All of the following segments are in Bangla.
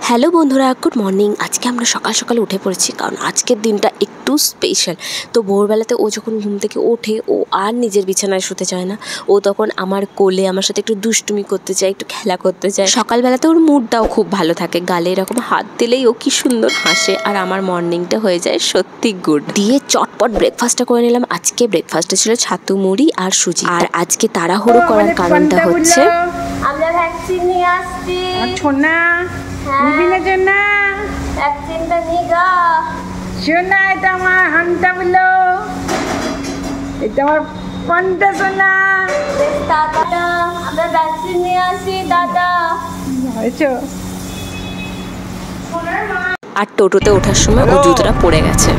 হ্যালো বন্ধুরা, গুড মর্নিং। আজকে আমরা সকাল সকাল উঠে পড়েছি, কারণ আজকের দিনটা একটু স্পেশাল। তো ভোরবেলাতে ও যখন ঘুম থেকে ওঠে, ও আর নিজের বিছানায় শুতে চায় না। ও তখন আমার কোলে আমার সাথে একটু দুষ্টুমি করতে চায়, একটু খেলা করতে চায়। সকালবেলাতে ওর মুডটাও খুব ভালো থাকে, গালে এরকম হাত দিলেই ও কি সুন্দর হাসে, আর আমার মর্নিংটা হয়ে যায় সত্যি গুড। দিয়ে চটপট ব্রেকফাস্টটা করে নিলাম। আজকে ব্রেকফাস্টে ছিল ছাতু মুড়ি আর সুজি। আর আজকে তাড়াহুড়ো করার কারণটা হচ্ছে আমরা ভ্যাকসিন নিয়ে আসছি। সোনা বিবিনের জন্য ভ্যাকসিনটা নিগা। সোনা এটা আমার হানটা বলো, এটা আমার পন্টা সোনা। দাদা আমরা ভ্যাকসিন নিয়ে আসি দাদা। হয়েছো? আর টোটোতে ওঠার সময় ও জুতোটা পড়ে গেছে।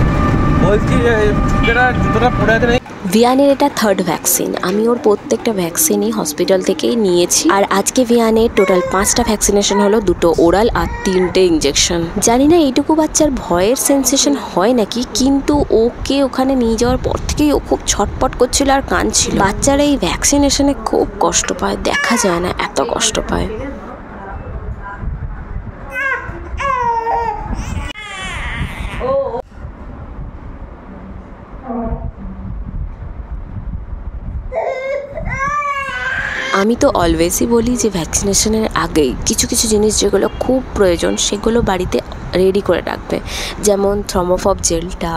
ভিয়ানের এটা থার্ড ভ্যাকসিন। আমি ওর প্রত্যেকটা ভ্যাকসিনই হসপিটাল থেকেই নিয়েছি। আর আজকে ভিয়ানের টোটাল 5টা ভ্যাকসিনেশন হলো, 2টো ওরাল আর 3টে ইঞ্জেকশন। জানি না এইটুকু বাচ্চার ভয়ের সেন্সেশন হয় নাকি, কিন্তু ওকে ওখানে নিয়ে যাওয়ার পর থেকেই ও খুব ছটপট করছিল আর কাঁদছিল। বাচ্চারা এই ভ্যাকসিনেশনে খুব কষ্ট পায়, দেখা যায় না এত কষ্ট পায়। আমি তো অলওয়েজই বলি যে ভ্যাকসিনেশনের আগেই কিছু কিছু জিনিস যেগুলো খুব প্রয়োজন সেগুলো বাড়িতে রেডি করে রাখবে। যেমন থ্রম্বোফব জেলটা,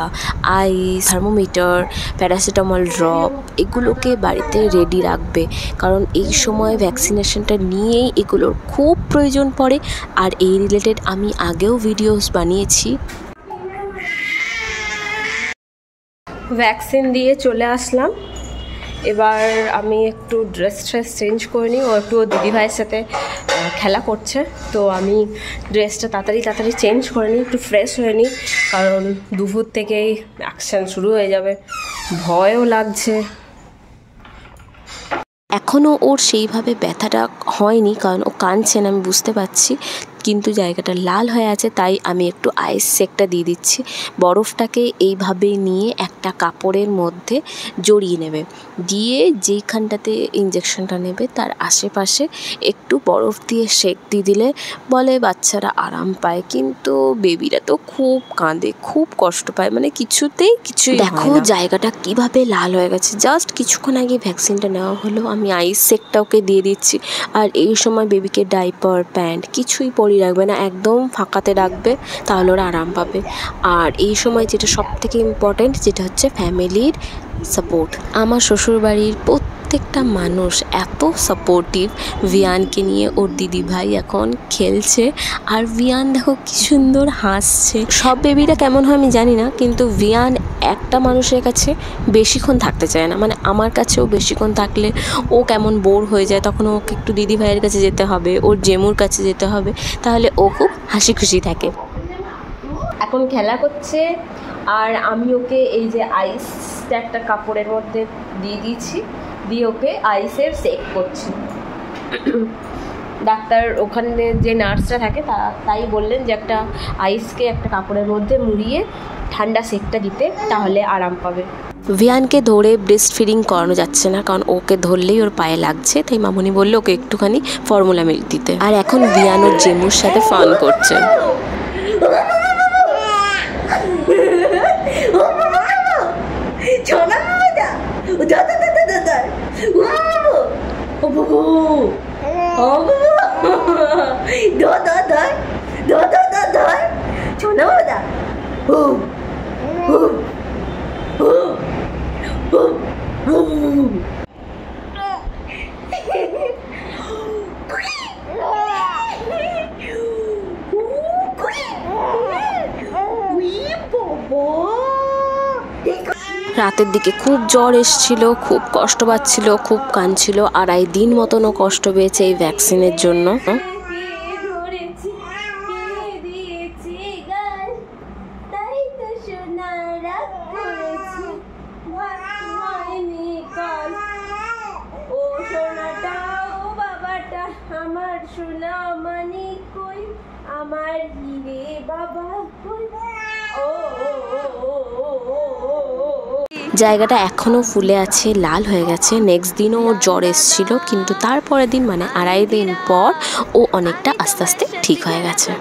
আইস, থার্মোমিটার, প্যারাসিটামল ড্রপ, এগুলোকে বাড়িতে রেডি রাখবে, কারণ এই সময় ভ্যাকসিনেশনটা নিয়েই এগুলোর খুব প্রয়োজন পড়ে। আর এই রিলেটেড আমি আগেও ভিডিওস বানিয়েছি। ভ্যাকসিন দিয়ে চলে আসলাম। এবার আমি একটু ড্রেস চেঞ্জ করে নিই। ও একটু দিদিভাইয়ের সাথে খেলা করছে, তো আমি ড্রেসটা তাড়াতাড়ি চেঞ্জ করে নিই, একটু ফ্রেশ হয়ে নিই, কারণ দুপুর থেকেই অ্যাকশান শুরু হয়ে যাবে। ভয়ও লাগছে। এখনও ওর সেইভাবে ব্যথাটা হয়নি, কারণ ও কাঁদছে না, আমি বুঝতে পারছি, কিন্তু জায়গাটা লাল হয়ে আছে, তাই আমি একটু আইস সেকটা দিয়ে দিচ্ছি। বরফটাকে এইভাবে নিয়ে একটা কাপড়ের মধ্যে জড়িয়ে নেবে, দিয়ে যেইখানটাতে ইঞ্জেকশনটা নেবে তার আশেপাশে একটু বরফ দিয়ে সেক দিয়ে দিলে বলে বাচ্চারা আরাম পায়, কিন্তু বেবিরা তো খুব কাঁদে, খুব কষ্ট পায়, মানে কিছুতেই কিছুই। দেখো জায়গাটা কিভাবে লাল হয়ে গেছে। জাস্ট কিছুক্ষণ আগে ভ্যাকসিনটা নেওয়া হলো, আমি আইস সেকটা ওকে দিয়ে দিচ্ছি। আর এই সময় বেবিকে ডাইপার, প্যান্ট কিছুই পরিয়ে রাখবে না, একদম ফাঁকাতে রাখবে, তাহলে ওরা আরাম পাবে। আর এই সময় যেটা সবথেকে ইম্পর্ট্যান্ট, যেটা হচ্ছে ফ্যামিলির সাপোর্ট। আমার শ্বশুরবাড়ির প্রত্যেকটা মানুষ এত সাপোর্টিভ। ভিয়ানকে নিয়ে ওর দিদিভাই এখন খেলছে, আর ভিয়ান দেখো কি সুন্দর হাসছে। সব বেবিরা কেমন হয় আমি জানি না, কিন্তু ভিয়ান একটা মানুষের কাছে বেশিক্ষণ থাকতে চায় না। মানে আমার কাছেও বেশিক্ষণ থাকলে ও কেমন বোর হয়ে যায়, তখন ওকে একটু দিদিভাইয়ের কাছে যেতে হবে, ওর জেমুর কাছে যেতে হবে, তাহলে ও খুব হাসি খুশি থাকে। এখন খেলা করছে, আর আমি ওকে এই যে আইসটা একটা কাপড়ের মধ্যে দিয়ে দিয়েছি, দিয়ে ওকে আইসের সেক করছি। ডাক্তার ওখানে যে নার্সরা থাকে তাই বললেন যে একটা আইসকে একটা কাপড়ের মধ্যে মুড়িয়ে ঠান্ডা সেকটা দিতে, তাহলে আরাম পাবে। ভিয়ানকে ধরে ব্রেস্ট ফিডিং করানো যাচ্ছে না, কারণ ওকে ধরলেই ওর পায়ে লাগছে, তাই মামুনি বললো ওকে একটুখানি ফর্মুলা মিল্ক দিতে। আর এখন ভিয়ান ওর জেমুর সাথে ফান করছে। রাতের দিকে খুব জ্বর এসেছিল, খুব কষ্ট পাচ্ছিল, খুব কাঁদছিল। 2.5 দিন মতনও কষ্ট পেয়েছে এই ভ্যাকসিনের জন্য। আমার সোনা মানি কই, আমার হিরে বাবা কই। জায়গাটা এখনও ফুলে আছে, লাল হয়ে গেছে। নেক্সট দিনও ওর জ্বর এসেছিলো, কিন্তু তারপরের দিন মানে 2.5 দিন পর ও অনেকটা আস্তে আস্তে ঠিক হয়ে গেছে।